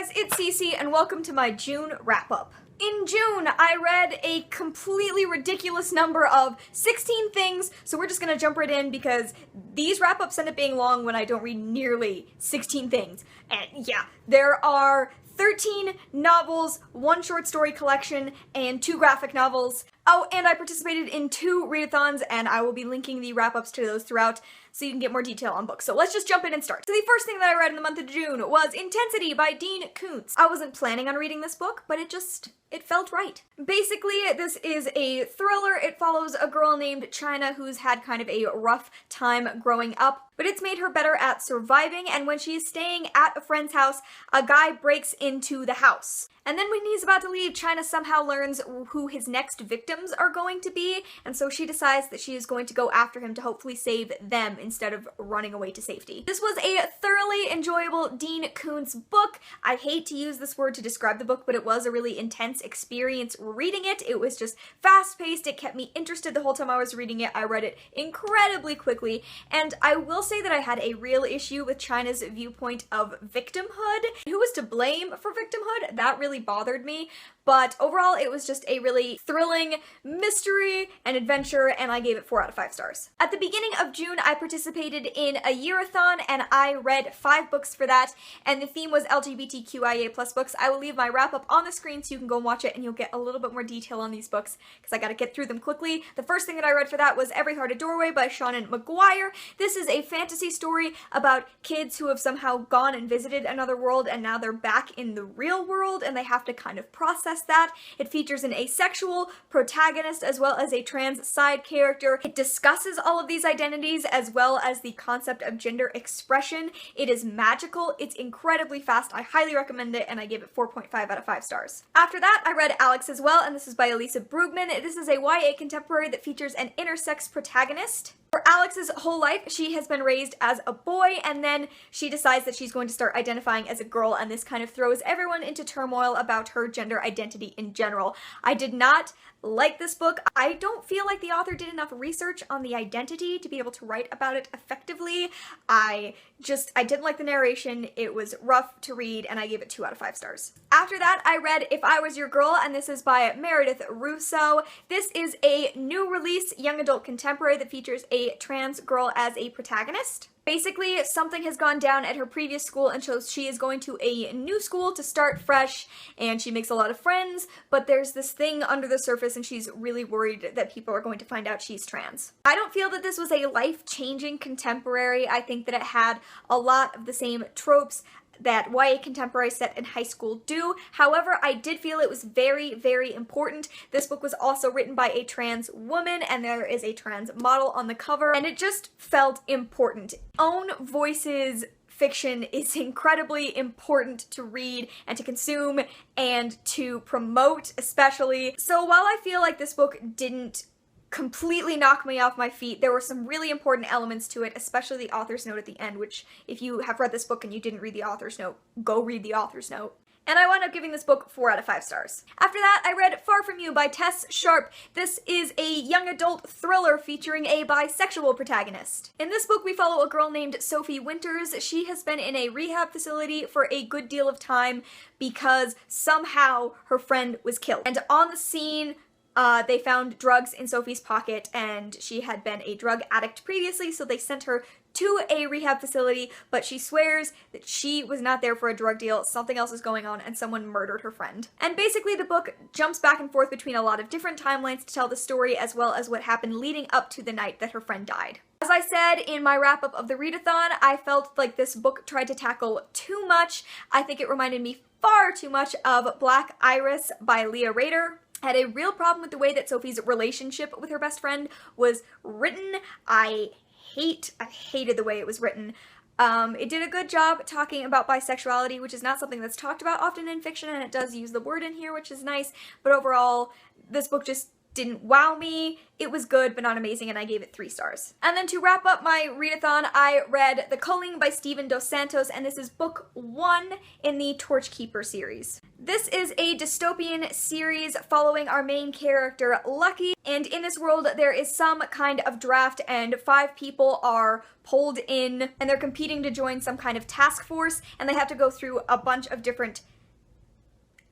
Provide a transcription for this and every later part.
guys, it's Cece and welcome to my June wrap-up. In June, I read a completely ridiculous number of 16 things, so we're just gonna jump right in because these wrap-ups end up being long when I don't read nearly 16 things. And yeah, there are 13 novels, 1 short story collection, and 2 graphic novels. Oh, and I participated in 2 readathons, and I will be linking the wrap-ups to those throughout so you can get more detail on books. So let's just jump in and start. So the first thing that I read in the month of June was Intensity by Dean Koontz. I wasn't planning on reading this book, but it felt right. Basically, this is a thriller. It follows a girl named China who's had kind of a rough time growing up, but it's made her better at surviving, and when she's staying at a friend's house, a guy breaks into the house. And then when he's about to leave, China somehow learns who his next victims are going to be, and so she decides that she is going to go after him to hopefully save them instead of running away to safety. This was a thoroughly enjoyable Dean Koontz book. I hate to use this word to describe the book, but it was a really intense experience reading it. It was just fast-paced. It kept me interested the whole time I was reading it. I read it incredibly quickly, and I will say that I had a real issue with China's viewpoint of victimhood. Who was to blame for victimhood? That really bothered me, but overall it was just a really thrilling mystery and adventure, and I gave it 4 out of 5 stars. At the beginning of June, I participated in a year-a-thon, and I read 5 books for that, and the theme was LGBTQIA+ books. I will leave my wrap-up on the screen so you can go and watch it, and you'll get a little bit more detail on these books, because I gotta get through them quickly. The first thing that I read for that was Every Heart a Doorway by Seanan McGuire. This is a fantasy story about kids who have somehow gone and visited another world, and now they're back in the real world, and they have to kind of process that. It features an asexual protagonist as well as a trans side character. It discusses all of these identities as well as the concept of gender expression. It is magical. It's incredibly fast. I highly recommend it, and I gave it 4.5 out of 5 stars. After that, I read Alex as well, and this is by Alyssa Brugman. This is a YA contemporary that features an intersex protagonist. For Alex's whole life, she has been raised as a boy, and then she decides that she's going to start identifying as a girl, and this kind of throws everyone into turmoil about her gender identity in general. I did not like this book. I don't feel like the author did enough research on the identity to be able to write about it effectively. I didn't like the narration. It was rough to read, and I gave it 2 out of 5 stars. After that, I read If I Was Your Girl, and this is by Meredith Russo. This is a new release young adult contemporary that features a trans girl as a protagonist. Basically, something has gone down at her previous school, and so she is going to a new school to start fresh, and she makes a lot of friends, but there's this thing under the surface, and she's really worried that people are going to find out she's trans. I don't feel that this was a life-changing contemporary. I think that it had a lot of the same tropes that YA contemporary set in high school do. However, I did feel it was very, very important. This book was also written by a trans woman, and there is a trans model on the cover, and it just felt important. Own Voices fiction is incredibly important to read and to consume and to promote especially. So while I feel like this book didn't completely knock me off my feet, there were some really important elements to it, especially the author's note at the end, which if you have read this book and you didn't read the author's note, go read the author's note. And I wound up giving this book 4 out of 5 stars. After that, I read Far From You by Tess, Sharpe. This is a young adult thriller featuring a bisexual protagonist. In this book, we follow a girl named Sophie Winters. She has been in a rehab facility for a good deal of time because somehow her friend was killed. And on the scene, they found drugs in Sophie's pocket, and she had been a drug addict previously, so they sent her to a rehab facility, but she swears that she was not there for a drug deal, something else is going on, and someone murdered her friend. And basically the book jumps back and forth between a lot of different timelines to tell the story, as well as what happened leading up to the night that her friend died. As I said in my wrap-up of the readathon, I felt like this book tried to tackle too much. I think it reminded me far too much of Black Iris by Leah Rader. I had a real problem with the way that Sophie's relationship with her best friend was written. I hated the way it was written. It did a good job talking about bisexuality, which is not something that's talked about often in fiction, and it does use the word in here, which is nice, but overall, this book just didn't wow me. It was good, but not amazing, and I gave it 3 stars. And then to wrap up my readathon, I read The Culling by Stephen Dos Santos, and this is book 1 in the Torchkeeper series. This is a dystopian series following our main character, Lucky, and in this world there is some kind of draft and 5 people are pulled in and they're competing to join some kind of task force, and they have to go through a bunch of different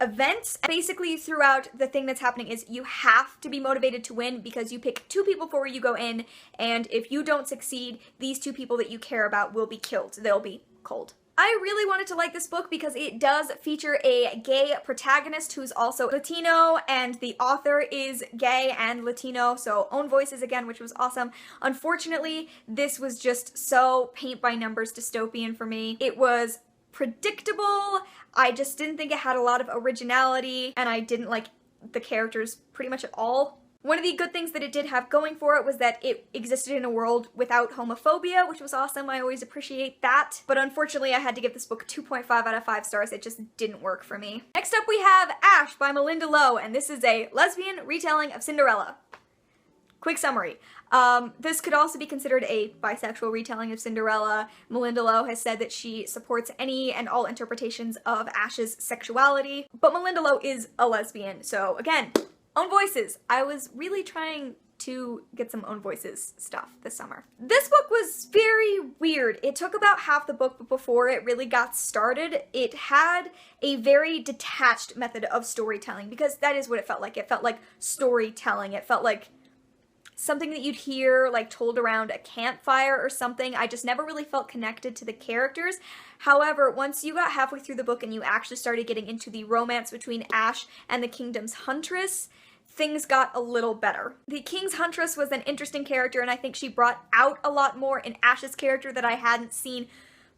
events. Basically, throughout the thing that's happening is you have to be motivated to win because you pick 2 people before you go in, and if you don't succeed, these 2 people that you care about will be killed. They'll be cold. I really wanted to like this book because it does feature a gay protagonist who's also Latino, and the author is gay and Latino, so own voices again, which was awesome. Unfortunately, this was just so paint-by-numbers dystopian for me. It was predictable, I just didn't think it had a lot of originality, and I didn't like the characters pretty much at all. One of the good things that it did have going for it was that it existed in a world without homophobia, which was awesome. I always appreciate that. But unfortunately, I had to give this book 2.5 out of 5 stars. It just didn't work for me. Next up, we have Ash by Malinda Lo, and this is a lesbian retelling of Cinderella. Quick summary. This could also be considered a bisexual retelling of Cinderella. Malinda Lo has said that she supports any and all interpretations of Ash's sexuality, but Malinda Lo is a lesbian, so again, own voices. I was really trying to get some own voices stuff this summer. This book was very weird. It took about half the book before it really got started. It had a very detached method of storytelling because that is what it felt like. It felt like storytelling. It felt like something that you'd hear like told around a campfire or something. I just never really felt connected to the characters. However, once you got halfway through the book and you actually started getting into the romance between Ash and the kingdom's huntress, things got a little better. The King's Huntress was an interesting character, and I think she brought out a lot more in Ash's character that I hadn't seen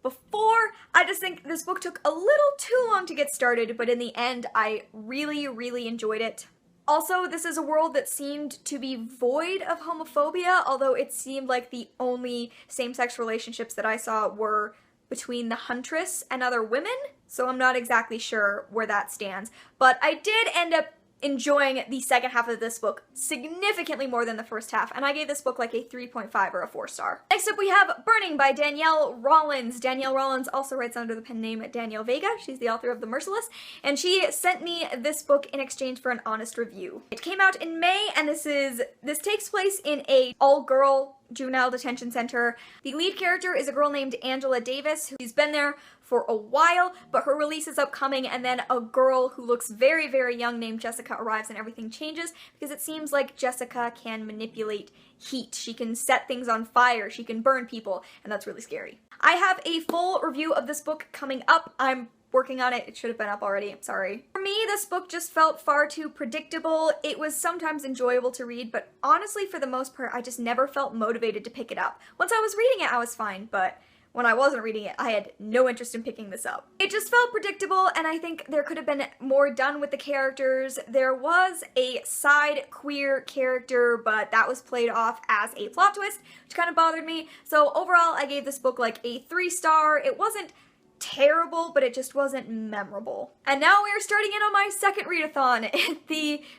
before. I just think this book took a little too long to get started, but in the end, I really, really enjoyed it. Also, this is a world that seemed to be void of homophobia, although it seemed like the only same-sex relationships that I saw were between the Huntress and other women, so I'm not exactly sure where that stands. But I did end up enjoying the second half of this book significantly more than the first half, and I gave this book like a 3.5 or a 4 star. Next up we have Burning by Danielle Rollins. Danielle Rollins also writes under the pen name Danielle Vega. She's the author of The Merciless, and she sent me this book in exchange for an honest review. It came out in May, and this takes place in a all-girl juvenile detention center. The lead character is a girl named Angela Davis, who's been there for a while, but her release is upcoming, and then a girl who looks very, very young named Jessica arrives and everything changes because it seems like Jessica can manipulate heat. She can set things on fire, she can burn people, and that's really scary. I have a full review of this book coming up. I'm working on it. It should have been up already. I'm sorry. For me, this book just felt far too predictable. It was sometimes enjoyable to read, but honestly, for the most part, I just never felt motivated to pick it up. Once I was reading it, I was fine, but when I wasn't reading it, I had no interest in picking this up. It just felt predictable, and I think there could have been more done with the characters. There was a side queer character, but that was played off as a plot twist, which kind of bothered me. So overall, I gave this book like a 3 star. It wasn't terrible, but it just wasn't memorable. And now we are starting in on my second readathon.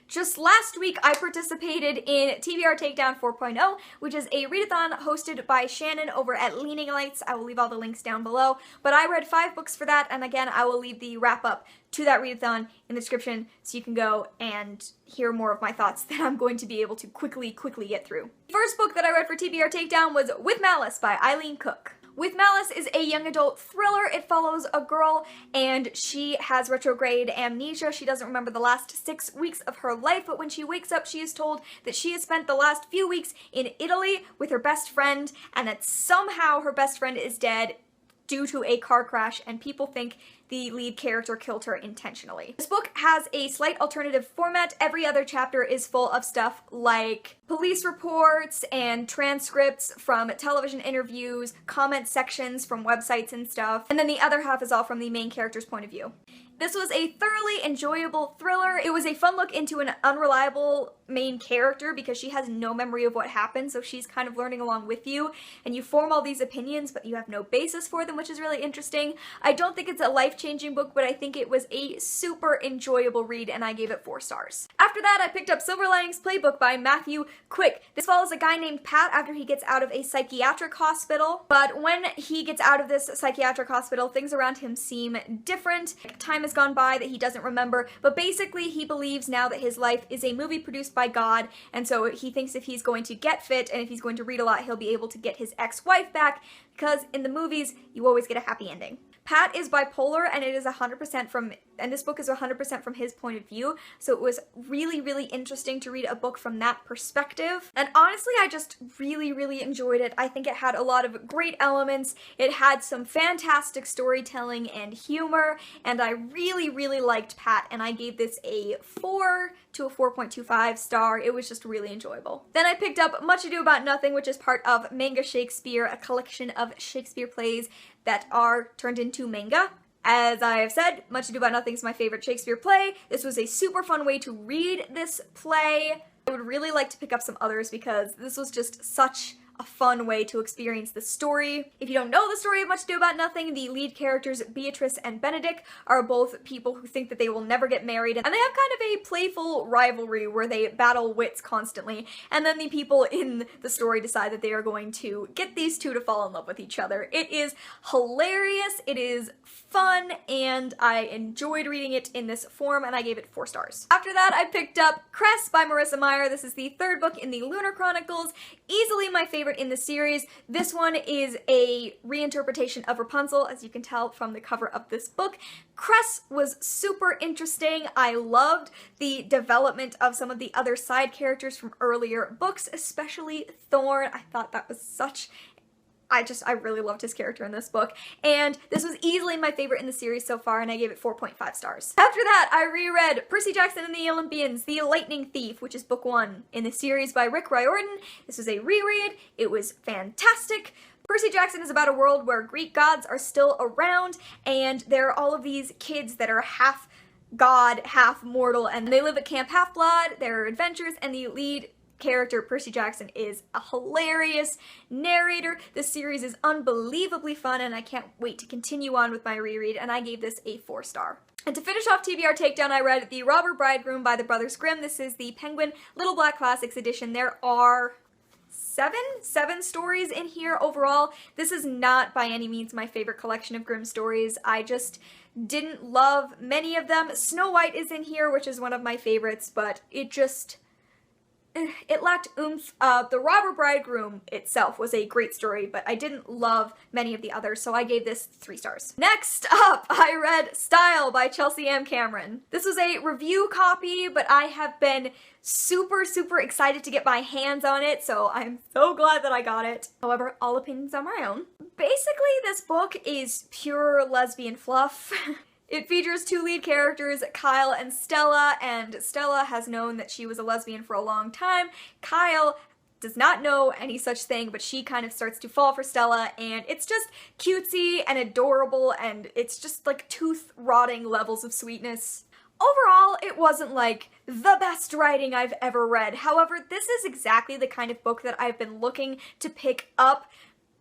Just last week I participated in TBR Takedown 4.0, which is a readathon hosted by Seanan over at Leaning Lights. I will leave all the links down below, but I read 5 books for that, and again I will leave the wrap up to that readathon in the description so you can go and hear more of my thoughts that I'm going to be able to quickly get through. The first book that I read for TBR Takedown was With Malice by Eileen Cook. With Malice is a young adult thriller. It follows a girl and she has retrograde amnesia. She doesn't remember the last 6 weeks of her life, but when she wakes up, she is told that she has spent the last few weeks in Italy with her best friend and that somehow her best friend is dead due to a car crash, and people think the lead character killed her intentionally. This book has a slight alternative format. Every other chapter is full of stuff like police reports and transcripts from television interviews, comment sections from websites and stuff, and then the other half is all from the main character's point of view. This was a thoroughly enjoyable thriller. It was a fun look into an unreliable main character because she has no memory of what happened, so she's kind of learning along with you, and you form all these opinions, but you have no basis for them, which is really interesting. I don't think it's a life-changing book, but I think it was a super enjoyable read, and I gave it 4 stars. After that, I picked up Silver Linings Playbook by Matthew Quick. This follows a guy named Pat after he gets out of a psychiatric hospital, but when he gets out of this psychiatric hospital, things around him seem different. Time has gone by that he doesn't remember, but basically he believes now that his life is a movie produced by God, and so he thinks if he's going to get fit and if he's going to read a lot, he'll be able to get his ex-wife back, because in the movies, you always get a happy ending. Pat is bipolar, and it is 100% from, and this book is 100% from his point of view, so it was really, really interesting to read a book from that perspective. And honestly, I just really, really enjoyed it. I think it had a lot of great elements. It had some fantastic storytelling and humor, and I really, really liked Pat, and I gave this a 4 to a 4.25 star. It was just really enjoyable. Then I picked up Much Ado About Nothing, which is part of Manga Shakespeare, a collection of Shakespeare plays that are turned into manga. As I have said, Much Ado About Nothing is my favorite Shakespeare play. This was a super fun way to read this play. I would really like to pick up some others because this was just such a fun way to experience the story. If you don't know the story of Much Ado About Nothing, the lead characters Beatrice and Benedict are both people who think that they will never get married, and they have kind of a playful rivalry where they battle wits constantly, and then the people in the story decide that they are going to get these two to fall in love with each other. It is hilarious, it is fun, and I enjoyed reading it in this form, and I gave it 4 stars. After that, I picked up Cress by Marissa Meyer. This is the 3rd book in the Lunar Chronicles, easily my favorite in the series. This one is a reinterpretation of Rapunzel, as you can tell from the cover of this book. Cress was super interesting. I loved the development of some of the other side characters from earlier books, especially Thorn. I thought that was such... I really loved his character in this book, and this was easily my favorite in the series so far, and I gave it 4.5 stars. After that, I reread Percy Jackson and the Olympians, The Lightning Thief, which is book 1 in the series by Riordan. This was a reread. It was fantastic. Percy Jackson is about a world where Greek gods are still around, and there are all of these kids that are half god, half mortal, and they live at Camp Half-Blood. There are adventures, and the lead character, Percy Jackson, is a hilarious narrator. This series is unbelievably fun, and I can't wait to continue on with my reread, and I gave this a 4 star. And to finish off TBR Takedown, I read The Robber Bridegroom by the Brothers Grimm. This is the Penguin Little Black Classics edition. There are seven stories in here overall. This is not by any means my favorite collection of Grimm stories. I just didn't love many of them. Snow White is in here, which is one of my favorites, but it lacked oomph. The Robber Bridegroom itself was a great story, but I didn't love many of the others, so I gave this 3 stars. Next up, I read Style by Chelsea M. Cameron. This was a review copy, but I have been super, super excited to get my hands on it, so I'm so glad that I got it. However, all opinions are my own. Basically, this book is pure lesbian fluff. It features 2 lead characters, Kyle and Stella has known that she was a lesbian for a long time. Kyle does not know any such thing, but she kind of starts to fall for Stella, and it's just cutesy and adorable, and it's just like tooth-rotting levels of sweetness. Overall, it wasn't like the best writing I've ever read. However, this is exactly the kind of book that I've been looking to pick up.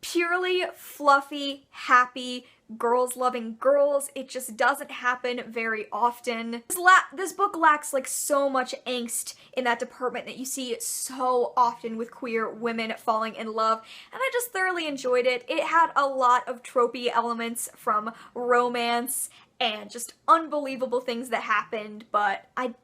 Purely fluffy, happy, girls loving girls. It just doesn't happen very often. This book lacks like so much angst in that department that you see so often with queer women falling in love, and I just thoroughly enjoyed it. It had a lot of tropey elements from romance and just unbelievable things that happened, but I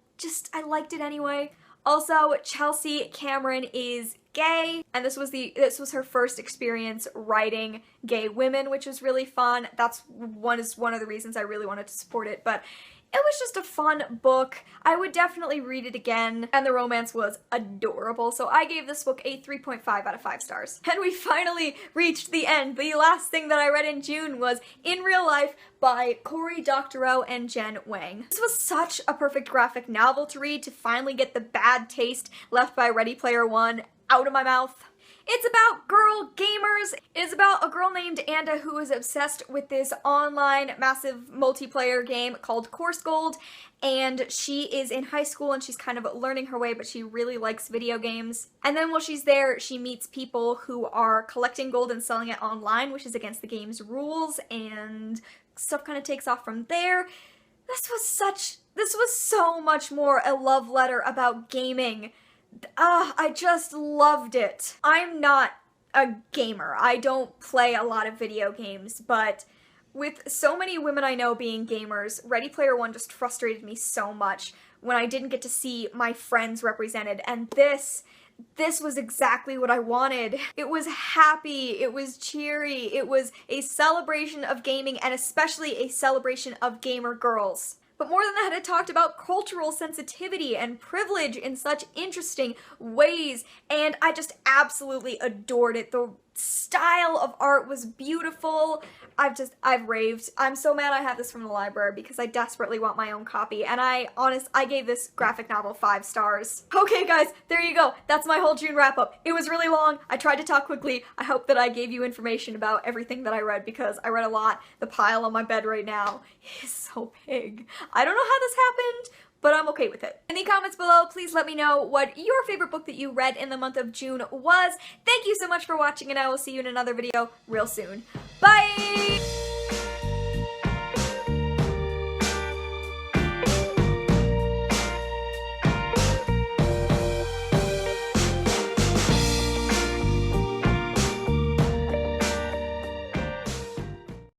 liked it anyway. Also, Chelsea Cameron is gay, and this was her first experience writing gay women, which was really fun. That's one of the reasons I really wanted to support it, but it was just a fun book. I would definitely read it again, and the romance was adorable, so I gave this book a 3.5 out of 5 stars. And we finally reached the end. The last thing that I read in June was In Real Life by Cory Doctorow and Jen Wang. This was such a perfect graphic novel to read, to finally get the bad taste left by Ready Player One out of my mouth. It's about girl gamers. It is about a girl named Anda who is obsessed with this online massive multiplayer game called Course Gold, and she is in high school and she's kind of learning her way, but she really likes video games. And then while she's there, she meets people who are collecting gold and selling it online, which is against the game's rules, and stuff kind of takes off from there. This was so much more a love letter about gaming. I just loved it. I'm not a gamer. I don't play a lot of video games, but with so many women I know being gamers, Ready Player One just frustrated me so much when I didn't get to see my friends represented, and this this was exactly what I wanted. It was happy, it was cheery, it was a celebration of gaming, and especially a celebration of gamer girls. But more than that, it talked about cultural sensitivity and privilege in such interesting ways, and I just absolutely adored it. The style of art was beautiful. I've raved. I'm so mad I have this from the library because I desperately want my own copy, and I gave this graphic novel 5 stars. Okay guys, there you go. That's my whole June wrap up. It was really long. I tried to talk quickly. I hope that I gave you information about everything that I read because I read a lot. The pile on my bed right now is so big. I don't know how this happened, but I'm okay with it. In the comments below, please let me know what your favorite book that you read in the month of June was. Thank you so much for watching, and I will see you in another video real soon. Bye!